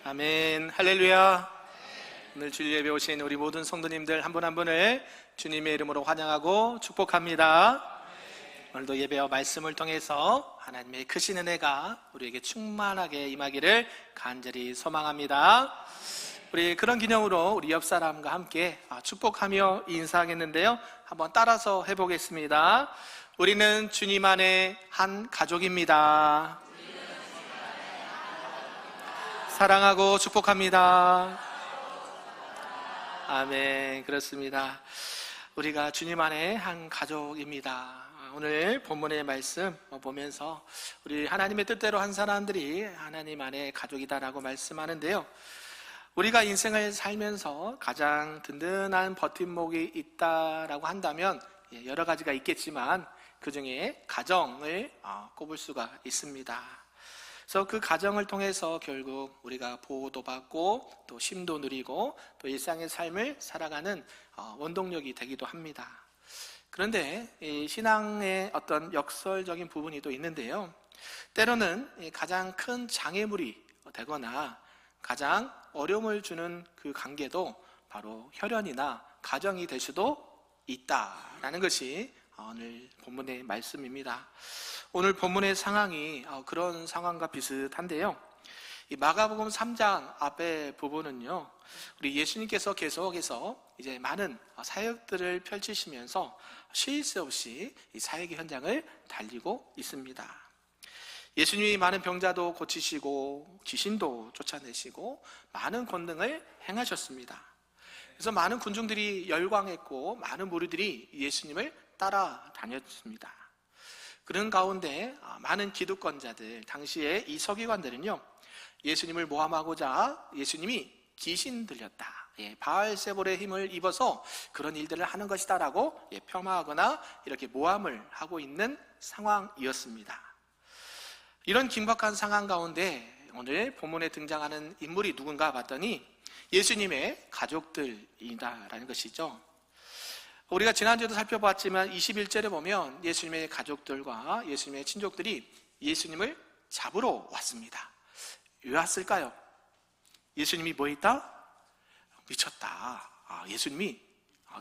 아멘. 할렐루야. 오늘 주일 예배 오신 우리 모든 성도님들 한 분 한 분을 주님의 이름으로 환영하고 축복합니다. 오늘도 예배와 말씀을 통해서 하나님의 크신 은혜가 우리에게 충만하게 임하기를 간절히 소망합니다. 우리 그런 기념으로 우리 옆 사람과 함께 축복하며 인사하겠는데요, 한번 따라서 해보겠습니다. 우리는 주님 안에 한 가족입니다. 사랑하고 축복합니다. 아멘. 그렇습니다. 우리가 주님 안에 한 가족입니다. 오늘 본문의 말씀 보면서 우리 하나님의 뜻대로 한 사람들이 하나님 안에 가족이다라고 말씀하는데요, 우리가 인생을 살면서 가장 든든한 버팀목이 있다라고 한다면 여러 가지가 있겠지만 그 중에 가정을 꼽을 수가 있습니다. 그래서 그 가정을 통해서 결국 우리가 보호도 받고 또 쉼도 누리고 또 일상의 삶을 살아가는 원동력이 되기도 합니다. 그런데 이 신앙의 어떤 역설적인 부분이 또 있는데요, 때로는 가장 큰 장애물이 되거나 가장 어려움을 주는 그 관계도 바로 혈연이나 가정이 될 수도 있다라는 것이 오늘 본문의 말씀입니다. 오늘 본문의 상황이 그런 상황과 비슷한데요, 이 마가복음 3장 앞에 부분은요, 우리 예수님께서 계속해서 이제 많은 사역들을 펼치시면서 쉴 새 없이 이 사역의 현장을 달리고 있습니다. 예수님이 많은 병자도 고치시고 귀신도 쫓아내시고 많은 권능을 행하셨습니다. 그래서 많은 군중들이 열광했고 많은 무리들이 예수님을 따라다녔습니다. 그런 가운데 많은 기득권자들, 당시에 이 서기관들은요, 예수님을 모함하고자 예수님이 귀신 들렸다, 바알세볼의 힘을 입어서 그런 일들을 하는 것이다 라고 폄하하거나 이렇게 모함을 하고 있는 상황이었습니다. 이런 긴박한 상황 가운데 오늘 본문에 등장하는 인물이 누군가 봤더니 예수님의 가족들이다라는 것이죠. 우리가 지난주에도 살펴봤지만 21절에 보면 예수님의 가족들과 예수님의 친족들이 예수님을 잡으러 왔습니다. 왜 왔을까요? 예수님이 뭐 했다? 미쳤다. 예수님이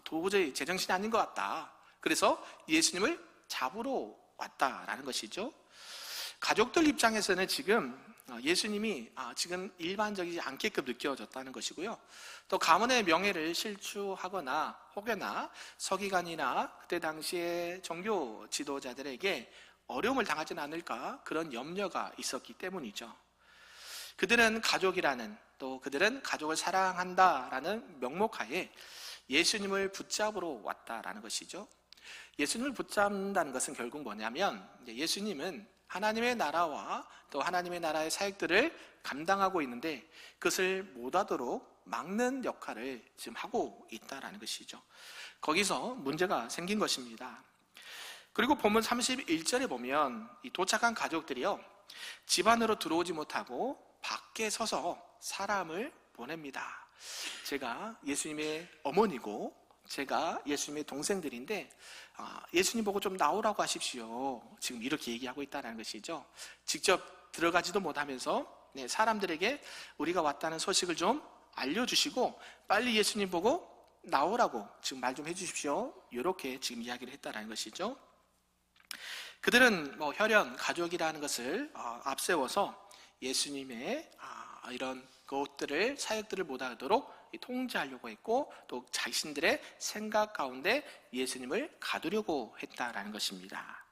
도저히 제정신이 아닌 것 같다. 그래서 예수님을 잡으러 왔다라는 것이죠. 가족들 입장에서는 지금 예수님이 지금 일반적이지 않게끔 느껴졌다는 것이고요, 또 가문의 명예를 실추하거나 혹여나 서기관이나 그때 당시에 종교 지도자들에게 어려움을 당하지는 않을까, 그런 염려가 있었기 때문이죠. 그들은 가족이라는, 또 그들은 가족을 사랑한다라는 명목하에 예수님을 붙잡으러 왔다라는 것이죠. 예수님을 붙잡는다는 것은 결국 뭐냐면, 예수님은 하나님의 나라와 또 하나님의 나라의 사역들을 감당하고 있는데 그것을 못하도록 막는 역할을 지금 하고 있다는 것이죠. 거기서 문제가 생긴 것입니다. 그리고 본문 31절에 보면 이 도착한 가족들이요, 집 안으로 들어오지 못하고 밖에 서서 사람을 보냅니다. 제가 예수님의 어머니고 제가 예수님의 동생들인데 예수님 보고 좀 나오라고 하십시오, 지금 이렇게 얘기하고 있다는 것이죠. 직접 들어가지도 못하면서 사람들에게 우리가 왔다는 소식을 좀 알려주시고 빨리 예수님 보고 나오라고 지금 말 좀 해주십시오, 이렇게 지금 이야기를 했다는 것이죠. 그들은 혈연, 가족이라는 것을 앞세워서 예수님의 이런 것들을, 사역들을 못하도록 통제하려고 했고 또 자신들의 생각 가운데 예수님을 가두려고 했다라는 것입니다.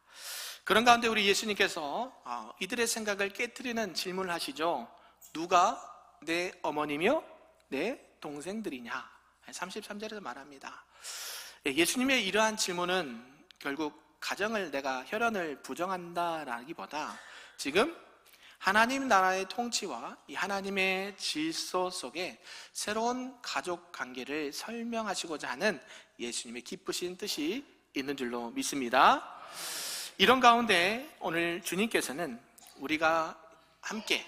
그런 가운데 우리 예수님께서 이들의 생각을 깨트리는 질문을 하시죠. 누가 내 어머니며 내 동생들이냐? 33절에서 말합니다. 예수님의 이러한 질문은 결국 가정을, 내가 혈연을 부정한다라기보다 지금 하나님 나라의 통치와 이 하나님의 질서 속에 새로운 가족 관계를 설명하시고자 하는 예수님의 기쁘신 뜻이 있는 줄로 믿습니다. 이런 가운데 오늘 주님께서는 우리가 함께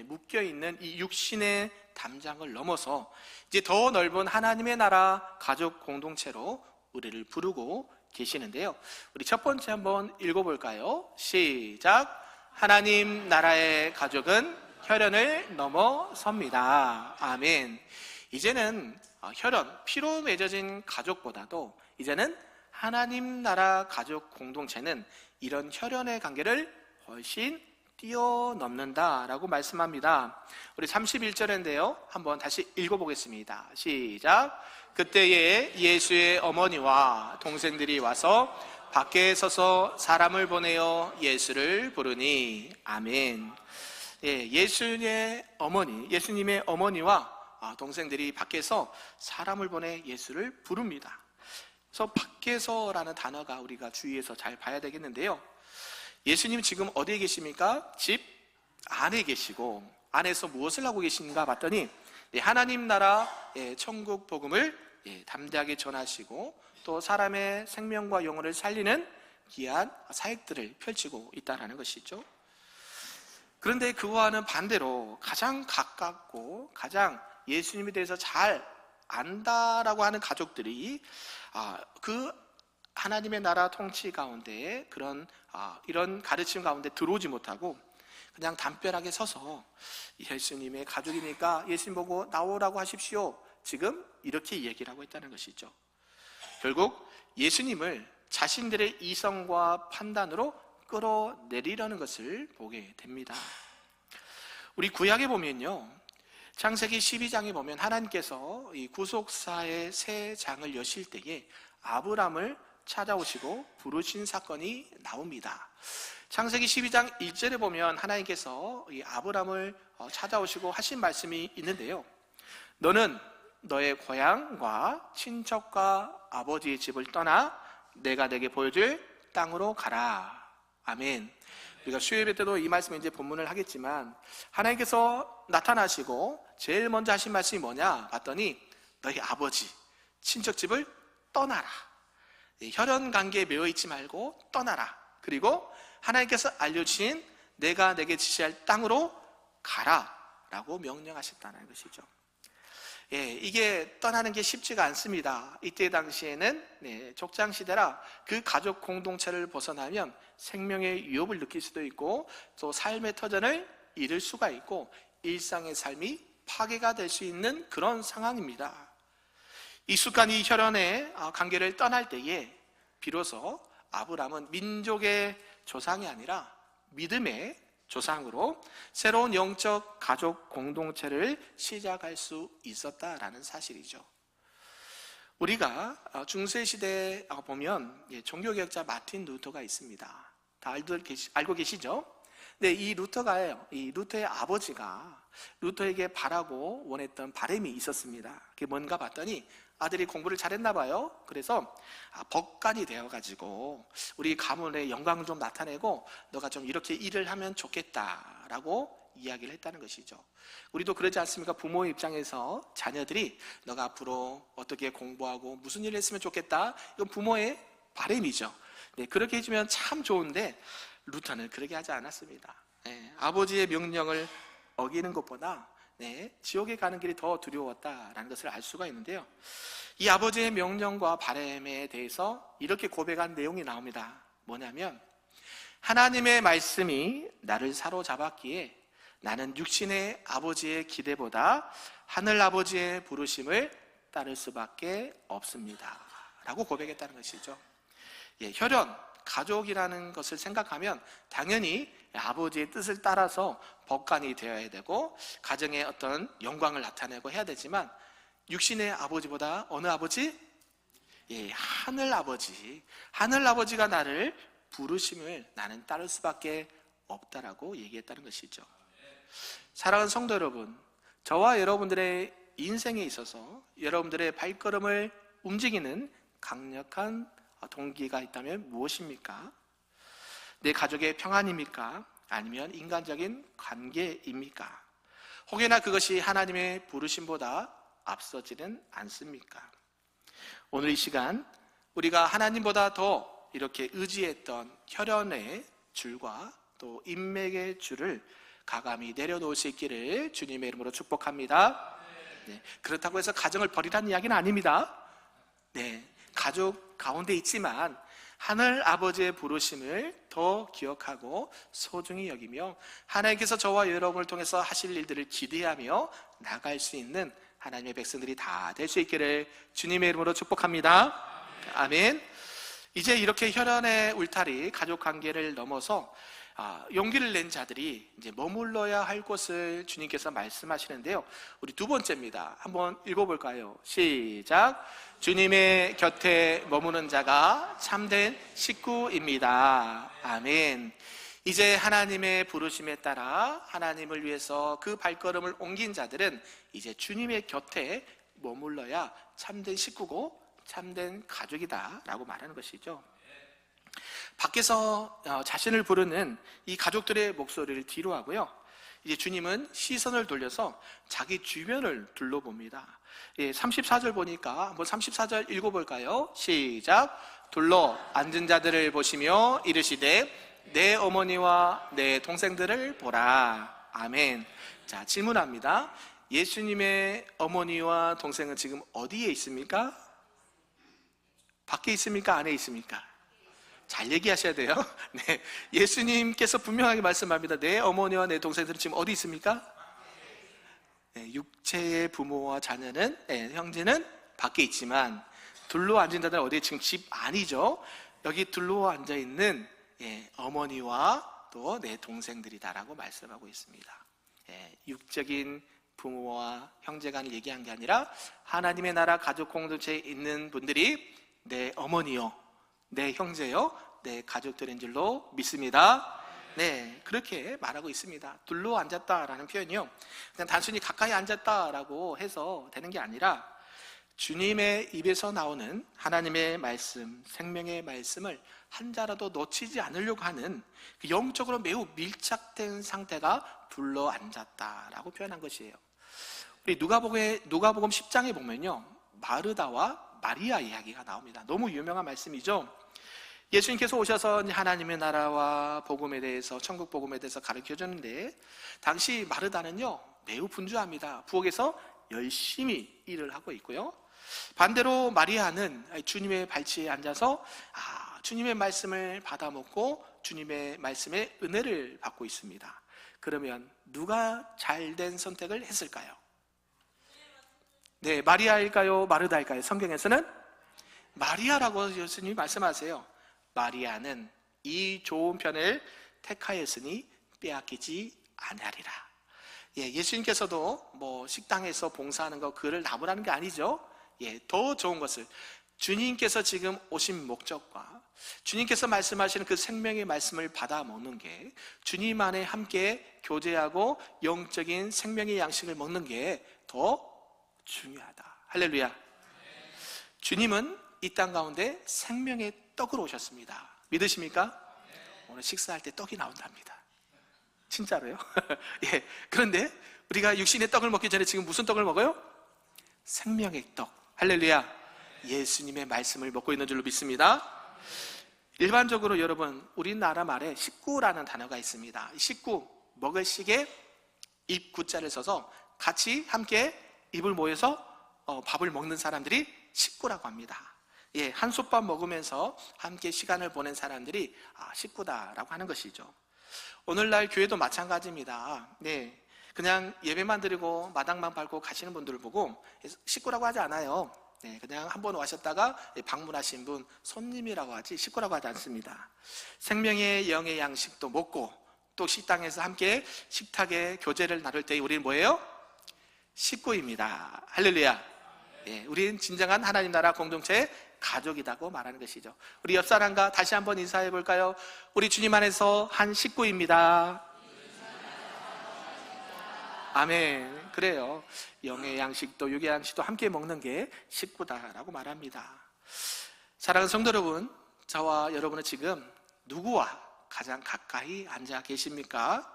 묶여있는 이 육신의 담장을 넘어서 이제 더 넓은 하나님의 나라 가족 공동체로 우리를 부르고 계시는데요, 우리 첫 번째 한번 읽어볼까요? 시작. 하나님 나라의 가족은 혈연을 넘어섭니다. 아멘. 이제는 혈연, 피로 맺어진 가족보다도 이제는 하나님 나라 가족 공동체는 이런 혈연의 관계를 훨씬 뛰어넘는다라고 말씀합니다. 우리 31절인데요. 한번 다시 읽어보겠습니다. 시작. 그때에 예수의 어머니와 동생들이 와서 밖에 서서 사람을 보내어 예수를 부르니. 아멘. 예수님의 어머니와 동생들이 밖에서 사람을 보내 예수를 부릅니다. 그래서 밖에서라는 단어가 우리가 주의해서 잘 봐야 되겠는데요. 예수님 지금 어디에 계십니까? 집 안에 계시고, 안에서 무엇을 하고 계신가 봤더니 하나님 나라 천국 복음을 담대하게 전하시고 또 사람의 생명과 영혼을 살리는 귀한 사역들을 펼치고 있다는 것이죠. 그런데 그와는 반대로 가장 가깝고 가장 예수님에 대해서 잘 안다라고 하는 가족들이 그 하나님의 나라 통치 가운데 이런 가르침 가운데 들어오지 못하고 그냥 담벼락에 서서 예수님의 가족이니까 예수님 보고 나오라고 하십시오, 지금 이렇게 얘기를 하고 있다는 것이죠. 결국 예수님을 자신들의 이성과 판단으로 끌어내리려는 것을 보게 됩니다. 우리 구약에 보면요, 창세기 12장에 보면 하나님께서 이 구속사의 새 장을 여실 때에 아브람을 찾아오시고 부르신 사건이 나옵니다. 창세기 12장 1절에 보면 하나님께서 이 아브람을 찾아오시고 하신 말씀이 있는데요. 너는 너의 고향과 친척과 아버지의 집을 떠나 내가 내게 보여줄 땅으로 가라. 아멘. 우리가 수요일 때도 이 말씀에 이제 본문을 하겠지만 하나님께서 나타나시고 제일 먼저 하신 말씀이 뭐냐 봤더니 너희 아버지 친척 집을 떠나라. 혈연 관계에 매여 있지 말고 떠나라. 그리고 하나님께서 알려주신 내가 내게 지시할 땅으로 가라 라고 명령하셨다는 것이죠. 이게 떠나는 게 쉽지가 않습니다. 이때 당시에는 족장시대라 그 가족 공동체를 벗어나면 생명의 위협을 느낄 수도 있고 또 삶의 터전을 잃을 수가 있고 일상의 삶이 파괴가 될 수 있는 그런 상황입니다. 익숙한 이 혈연의 관계를 떠날 때에 비로소 아브람은 민족의 조상이 아니라 믿음의 조상으로 새로운 영적 가족 공동체를 시작할 수 있었다라는 사실이죠. 우리가 중세시대에 보면 종교개혁자 마틴 루터가 있습니다. 다 알고 계시죠? 근데 이 루터의 아버지가 루터에게 바라고 원했던 바람이 있었습니다. 그게 뭔가 봤더니 아들이 공부를 잘했나 봐요. 그래서 법관이 되어가지고 우리 가문의 영광을 좀 나타내고 너가 좀 이렇게 일을 하면 좋겠다라고 이야기를 했다는 것이죠. 우리도 그러지 않습니까? 부모의 입장에서 자녀들이 너가 앞으로 어떻게 공부하고 무슨 일을 했으면 좋겠다, 이건 부모의 바람이죠. 그렇게 해주면 참 좋은데 루터는 그렇게 하지 않았습니다. 아버지의 명령을 어기는 것보다 지옥에 가는 길이 더 두려웠다라는 것을 알 수가 있는데요. 이 아버지의 명령과 바람에 대해서 이렇게 고백한 내용이 나옵니다. 뭐냐면 하나님의 말씀이 나를 사로잡았기에 나는 육신의 아버지의 기대보다 하늘 아버지의 부르심을 따를 수밖에 없습니다 라고 고백했다는 것이죠. 혈연, 가족이라는 것을 생각하면 당연히 아버지의 뜻을 따라서 법관이 되어야 되고 가정의 어떤 영광을 나타내고 해야 되지만 육신의 아버지보다 어느 아버지? 하늘 아버지. 하늘 아버지가 나를 부르심을 나는 따를 수밖에 없다라고 얘기했다는 것이죠. 사랑하는 성도 여러분, 저와 여러분들의 인생에 있어서 여러분들의 발걸음을 움직이는 강력한 동기가 있다면 무엇입니까? 내 가족의 평안입니까? 아니면 인간적인 관계입니까? 혹여나 그것이 하나님의 부르심보다 앞서지는 않습니까? 오늘 이 시간 우리가 하나님보다 더 이렇게 의지했던 혈연의 줄과 또 인맥의 줄을 가감히 내려놓을 수 있기를 주님의 이름으로 축복합니다. 그렇다고 해서 가정을 버리라는 이야기는 아닙니다. 가족 가운데 있지만 하늘 아버지의 부르심을 더 기억하고 소중히 여기며 하나님께서 저와 여러분을 통해서 하실 일들을 기대하며 나갈 수 있는 하나님의 백성들이 다 될 수 있기를 주님의 이름으로 축복합니다. 아멘. 이제 이렇게 혈연의 울타리, 가족 관계를 넘어서 용기를 낸 자들이 이제 머물러야 할 곳을 주님께서 말씀하시는데요. 우리 두 번째입니다. 한번 읽어볼까요? 시작. 주님의 곁에 머무는 자가 참된 식구입니다. 아멘. 이제 하나님의 부르심에 따라 하나님을 위해서 그 발걸음을 옮긴 자들은 이제 주님의 곁에 머물러야 참된 식구고 참된 가족이다 라고 말하는 것이죠. 밖에서 자신을 부르는 이 가족들의 목소리를 뒤로 하고요, 이제 주님은 시선을 돌려서 자기 주변을 둘러봅니다. 34절 보니까 한번 34절 읽어볼까요? 시작. 둘러 앉은 자들을 보시며 이르시되 내 어머니와 내 동생들을 보라. 아멘. 자, 질문합니다. 예수님의 어머니와 동생은 지금 어디에 있습니까? 밖에 있습니까? 안에 있습니까? 잘 얘기하셔야 돼요. 네, 예수님께서 분명하게 말씀합니다. 내 어머니와 내 동생들은 지금 어디 있습니까? 네, 육체의 부모와 자녀는, 형제는 밖에 있지만 둘러 앉은 자들은 어디에? 지금 집 안이죠. 여기 둘러 앉아 있는 어머니와 또 내 동생들이다라고 말씀하고 있습니다. 육적인 부모와 형제 간을 얘기한 게 아니라 하나님의 나라 가족 공동체에 있는 분들이 내 어머니요, 내 형제요, 내 가족들인 줄로 믿습니다. 네, 그렇게 말하고 있습니다. 둘러 앉았다라는 표현이요, 그냥 단순히 가까이 앉았다라고 해서 되는 게 아니라 주님의 입에서 나오는 하나님의 말씀, 생명의 말씀을 한 자라도 놓치지 않으려고 하는 그 영적으로 매우 밀착된 상태가 둘러 앉았다라고 표현한 것이에요. 우리 누가복음 10장에 보면요, 마르다와 마리아 이야기가 나옵니다. 너무 유명한 말씀이죠. 예수님께서 오셔서 하나님의 나라와 복음에 대해서, 천국 복음에 대해서 가르쳐 주는데, 당시 마르다는요 매우 분주합니다. 부엌에서 열심히 일을 하고 있고요, 반대로 마리아는 주님의 발치에 앉아서 주님의 말씀을 받아 먹고 주님의 말씀의 은혜를 받고 있습니다. 그러면 누가 잘된 선택을 했을까요? 네, 마리아일까요? 마르다일까요? 성경에서는 마리아라고 예수님이 말씀하세요. 마리아는 이 좋은 편을 택하였으니 빼앗기지 아니하리라. 예수님께서도 뭐 식당에서 봉사하는 거 그를 나무라는 게 아니죠. 더 좋은 것을, 주님께서 지금 오신 목적과 주님께서 말씀하시는 그 생명의 말씀을 받아 먹는 게, 주님 안에 함께 교제하고 영적인 생명의 양식을 먹는 게 더 중요하다. 할렐루야. 주님은 이 땅 가운데 생명의 떡으로 오셨습니다. 믿으십니까? 오늘 식사할 때 떡이 나온답니다. 진짜로요? 그런데 우리가 육신의 떡을 먹기 전에 지금 무슨 떡을 먹어요? 생명의 떡. 할렐루야. 예수님의 말씀을 먹고 있는 줄로 믿습니다. 일반적으로 여러분, 우리나라 말에 식구라는 단어가 있습니다. 식구, 먹을 식에 입 구자를 써서 같이 함께 입을 모여서 밥을 먹는 사람들이 식구라고 합니다. 한솥밥 먹으면서 함께 시간을 보낸 사람들이 식구다라고 하는 것이죠. 오늘날 교회도 마찬가지입니다. 그냥 예배만 드리고 마당만 밟고 가시는 분들을 보고 식구라고 하지 않아요. 그냥 한번 오셨다가 방문하신 분 손님이라고 하지 식구라고 하지 않습니다. 생명의 영의 양식도 먹고 또 식당에서 함께 식탁에 교제를 나눌 때 우리는 뭐예요? 식구입니다. 할렐루야. 우리는 진정한 하나님 나라 공동체의 가족이라고 말하는 것이죠. 우리 옆 사람과 다시 한번 인사해 볼까요? 우리 주님 안에서 한 식구입니다. 아멘. 그래요. 영의 양식도 육의 양식도 함께 먹는 게 식구다라고 말합니다. 사랑하는 성도 여러분, 저와 여러분은 지금 누구와 가장 가까이 앉아 계십니까?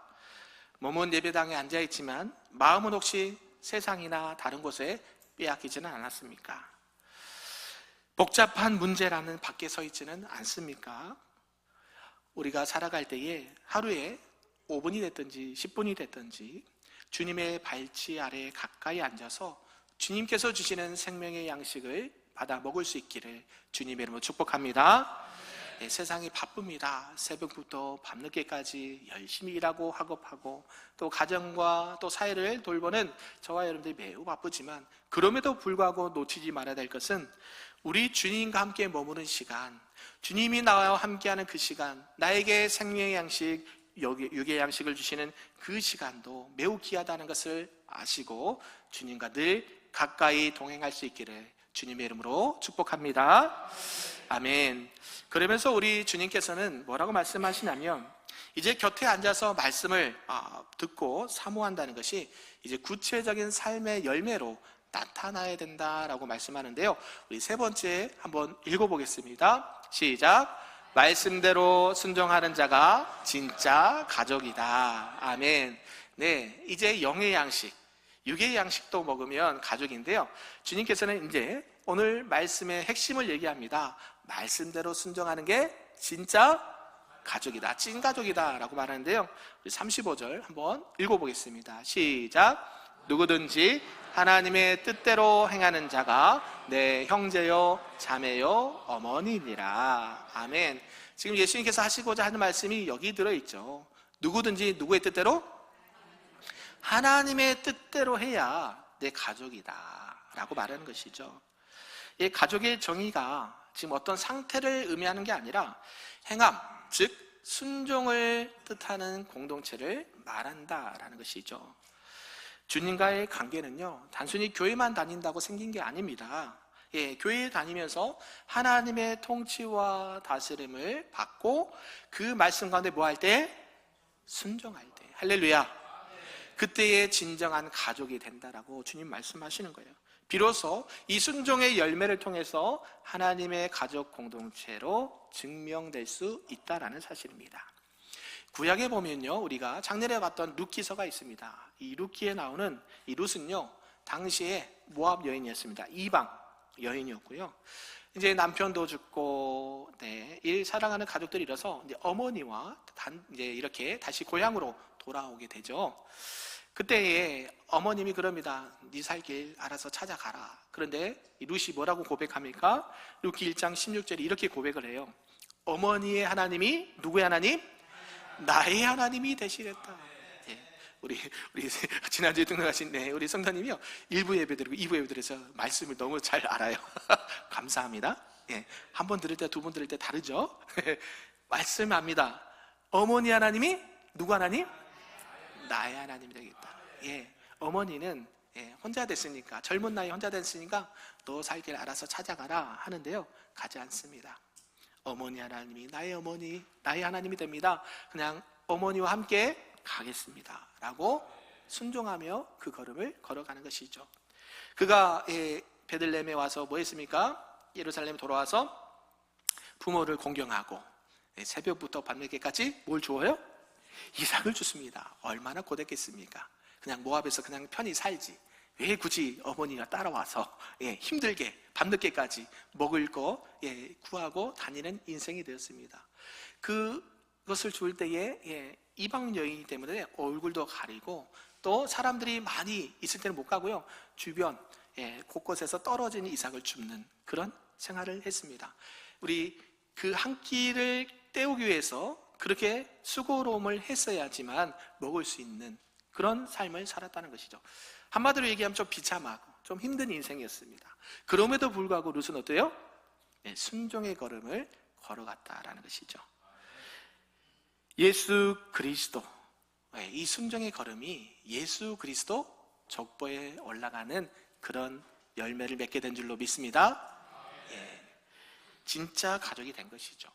몸은 예배당에 앉아 있지만 마음은 혹시 세상이나 다른 곳에 빼앗기지는 않았습니까? 복잡한 문제라는 밖에 서 있지는 않습니까? 우리가 살아갈 때에 하루에 5분이 됐든지 10분이 됐든지 주님의 발치 아래 가까이 앉아서 주님께서 주시는 생명의 양식을 받아 먹을 수 있기를 주님의 이름으로 축복합니다. 세상이 바쁩니다. 새벽부터 밤늦게까지 열심히 일하고 학업하고 또 가정과 또 사회를 돌보는 저와 여러분들이 매우 바쁘지만, 그럼에도 불구하고 놓치지 말아야 될 것은 우리 주님과 함께 머무는 시간, 주님이 나와 함께하는 그 시간, 나에게 생명의 양식, 육의 양식을 주시는 그 시간도 매우 귀하다는 것을 아시고 주님과 늘 가까이 동행할 수 있기를 주님의 이름으로 축복합니다. 아멘. 그러면서 우리 주님께서는 뭐라고 말씀하시냐면, 이제 곁에 앉아서 말씀을 듣고 사모한다는 것이 이제 구체적인 삶의 열매로 나타나야 된다라고 말씀하는데요, 우리 세 번째 한번 읽어보겠습니다. 시작. 말씀대로 순종하는 자가 진짜 가족이다. 아멘. 네, 이제 영의 양식, 육의 양식도 먹으면 가족인데요, 주님께서는 이제 오늘 말씀의 핵심을 얘기합니다. 말씀대로 순종하는 게 진짜 가족이다, 찐 가족이다 라고 말하는데요, 우리 35절 한번 읽어보겠습니다. 시작. 누구든지 하나님의 뜻대로 행하는 자가 내 형제요 자매요 어머니니라. 아멘. 지금 예수님께서 하시고자 하는 말씀이 여기 들어있죠. 누구든지 누구의 뜻대로? 하나님의 뜻대로 해야 내 가족이다 라고 말하는 것이죠. 이 가족의 정의가 지금 어떤 상태를 의미하는 게 아니라 행함, 즉 순종을 뜻하는 공동체를 말한다라는 것이죠. 주님과의 관계는요, 단순히 교회만 다닌다고 생긴 게 아닙니다. 교회에 다니면서 하나님의 통치와 다스림을 받고 그 말씀 가운데 뭐 할 때? 순종할 때. 할렐루야. 그때의 진정한 가족이 된다라고 주님 말씀하시는 거예요. 비로소 이 순종의 열매를 통해서 하나님의 가족 공동체로 증명될 수 있다라는 사실입니다. 구약에 보면요, 우리가 작년에 봤던 룻기서가 있습니다. 이 룻기에 나오는 이 룻은요, 당시에 모압 여인이었습니다. 이방 여인이었고요. 이제 남편도 죽고, 사랑하는 가족들이 이뤄서 이제 어머니와 이제 이렇게 다시 고향으로 돌아오게 되죠. 그때에 어머님이 그럽니다. 네 살 길 알아서 찾아가라. 그런데 이 룻이 뭐라고 고백합니까? 룻기 1장 16절에 이렇게 고백을 해요. 어머니의 하나님이 누구의 하나님? 나의 하나님이 되시랬다. 우리 지난주에 등록하신 우리 성도님이요, 1부 예배드리고 2부 예배드려서 말씀을 너무 잘 알아요. 감사합니다. 한 번 들을 때, 두 번 들을 때 다르죠? 말씀합니다. 어머니 하나님이 누구 하나님? 나의 하나님이 되겠다. 어머니는 혼자 됐으니까, 젊은 나이에 혼자 됐으니까 너 살 길 알아서 찾아가라 하는데요, 가지 않습니다. 어머니 하나님이 나의 어머니, 나의 하나님이 됩니다. 그냥 어머니와 함께 가겠습니다 라고 순종하며 그 걸음을 걸어가는 것이죠. 그가 베들레헴에 와서 뭐 했습니까? 예루살렘에 돌아와서 부모를 공경하고 새벽부터 밤늦게까지 뭘 주어요? 이삭을 줬습니다. 얼마나 고됐겠습니까? 그냥 모압에서 그냥 편히 살지, 왜 굳이 어머니가 따라와서 힘들게 밤늦게까지 먹을 거 구하고 다니는 인생이 되었습니다. 그것을 줄 때에 이방 여인이기 때문에 얼굴도 가리고, 또 사람들이 많이 있을 때는 못 가고요, 주변 곳곳에서 떨어진 이삭을 줍는 그런 생활을 했습니다. 우리 그 한 끼를 때우기 위해서 그렇게 수고로움을 했어야지만 먹을 수 있는 그런 삶을 살았다는 것이죠. 한마디로 얘기하면 좀 비참하고 좀 힘든 인생이었습니다. 그럼에도 불구하고 룻은 어때요? 순종의 걸음을 걸어갔다라는 것이죠. 예수 그리스도, 이 순종의 걸음이 예수 그리스도 족보에 올라가는 그런 열매를 맺게 된 줄로 믿습니다. 진짜 가족이 된 것이죠.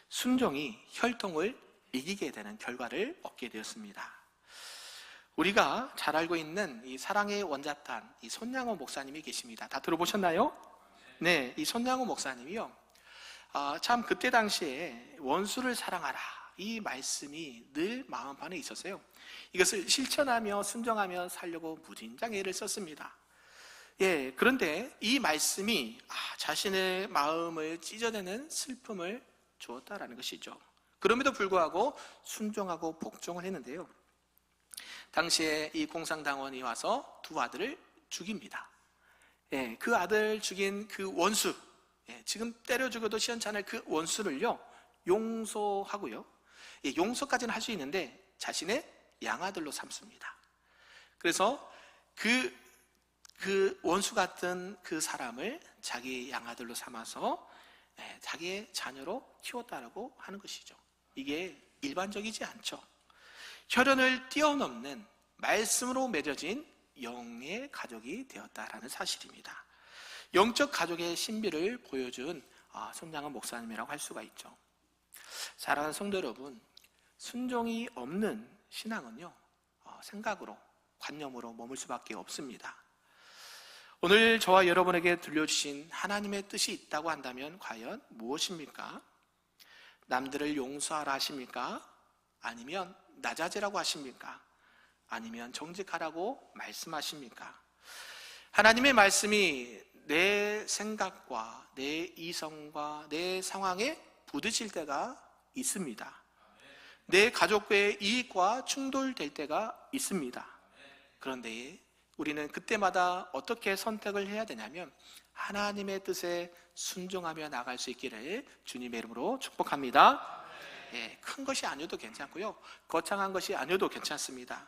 순종이 혈통을 이기게 되는 결과를 얻게 되었습니다. 우리가 잘 알고 있는 이 사랑의 원자탄, 이 손양호 목사님이 계십니다. 다 들어보셨나요? 네, 이 손양호 목사님이요, 참 그때 당시에 원수를 사랑하라, 이 말씀이 늘 마음판에 있었어요. 이것을 실천하며 순종하며 살려고 무진장 애를 썼습니다. 그런데 이 말씀이 자신의 마음을 찢어내는 슬픔을 주었다라는 것이죠. 그럼에도 불구하고 순종하고 복종을 했는데요, 당시에 이 공산당원이 와서 두 아들을 죽입니다. 그 아들 죽인 그 원수, 지금 때려 죽어도 시원찮을 그 원수를요 용서하고요, 용서까지는 할 수 있는데 자신의 양아들로 삼습니다. 그래서 그 원수 같은 그 사람을 자기 양아들로 삼아서 자기의 자녀로 키웠다라고 하는 것이죠. 이게 일반적이지 않죠. 혈연을 뛰어넘는 말씀으로 맺어진 영의 가족이 되었다라는 사실입니다. 영적 가족의 신비를 보여준 손장은 목사님이라고 할 수가 있죠. 사랑하는 성도 여러분, 순종이 없는 신앙은요 생각으로, 관념으로 머물 수밖에 없습니다. 오늘 저와 여러분에게 들려주신 하나님의 뜻이 있다고 한다면 과연 무엇입니까? 남들을 용서하라 하십니까? 아니면 나자제라고 하십니까? 아니면 정직하라고 말씀하십니까? 하나님의 말씀이 내 생각과 내 이성과 내 상황에 부딪힐 때가 있습니다. 내 가족과의 이익과 충돌될 때가 있습니다. 그런데 우리는 그때마다 어떻게 선택을 해야 되냐면 하나님의 뜻에 순종하며 나갈 수 있기를 주님의 이름으로 축복합니다. 큰 것이 아니어도 괜찮고요, 거창한 것이 아니어도 괜찮습니다.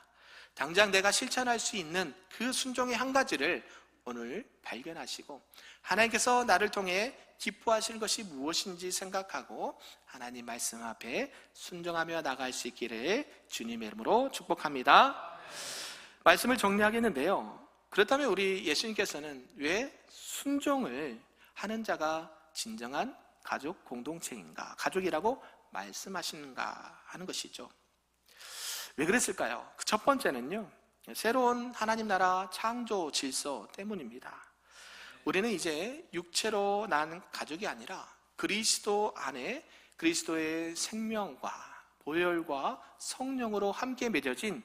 당장 내가 실천할 수 있는 그 순종의 한 가지를 오늘 발견하시고 하나님께서 나를 통해 기뻐하시는 것이 무엇인지 생각하고 하나님 말씀 앞에 순종하며 나갈 수 있기를 주님의 이름으로 축복합니다. 말씀을 정리하겠는데요, 그렇다면 우리 예수님께서는 왜 순종을 하는 자가 진정한 가족 공동체인가, 가족이라고 말씀하시는가 하는 것이죠. 왜 그랬을까요? 첫 번째는요, 새로운 하나님 나라 창조 질서 때문입니다. 우리는 이제 육체로 난 가족이 아니라 그리스도 안에 그리스도의 생명과 보혈과 성령으로 함께 맺어진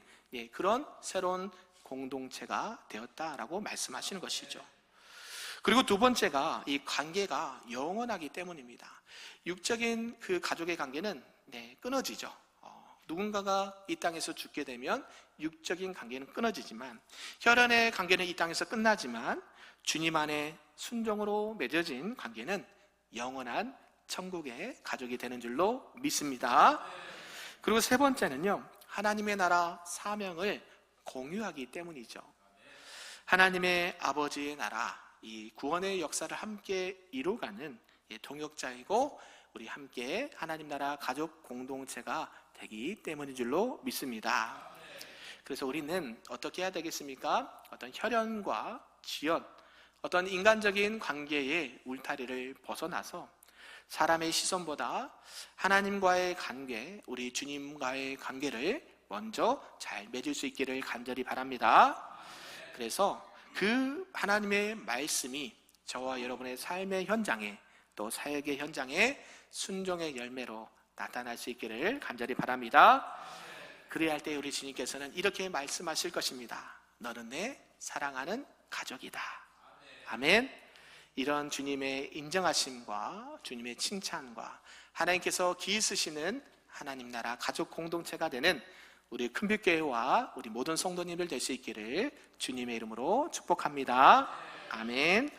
그런 새로운 공동체가 되었다라고 말씀하시는 것이죠. 그리고 두 번째가 이 관계가 영원하기 때문입니다. 육적인 그 가족의 관계는 끊어지죠. 누군가가 이 땅에서 죽게 되면 육적인 관계는 끊어지지만, 혈연의 관계는 이 땅에서 끝나지만 주님 안에 순종으로 맺어진 관계는 영원한 천국의 가족이 되는 줄로 믿습니다. 그리고 세 번째는요, 하나님의 나라 사명을 공유하기 때문이죠. 하나님의 아버지의 나라, 이 구원의 역사를 함께 이루어가는 동역자이고 우리 함께 하나님 나라 가족 공동체가 되기 때문인 줄로 믿습니다. 그래서 우리는 어떻게 해야 되겠습니까? 어떤 혈연과 지연, 어떤 인간적인 관계의 울타리를 벗어나서 사람의 시선보다 하나님과의 관계, 우리 주님과의 관계를 먼저 잘 맺을 수 있기를 간절히 바랍니다. 그래서 그 하나님의 말씀이 저와 여러분의 삶의 현장에, 또 사역의 현장에 순종의 열매로 나타날 수 있기를 간절히 바랍니다. 그래야 할 때 우리 주님께서는 이렇게 말씀하실 것입니다. 너는 내 사랑하는 가족이다. 아멘. 이런 주님의 인정하심과 주님의 칭찬과 하나님께서 기이 쓰시는 하나님 나라 가족 공동체가 되는 우리 큰빛교회와 우리 모든 성도님들 될 수 있기를 주님의 이름으로 축복합니다. 아멘.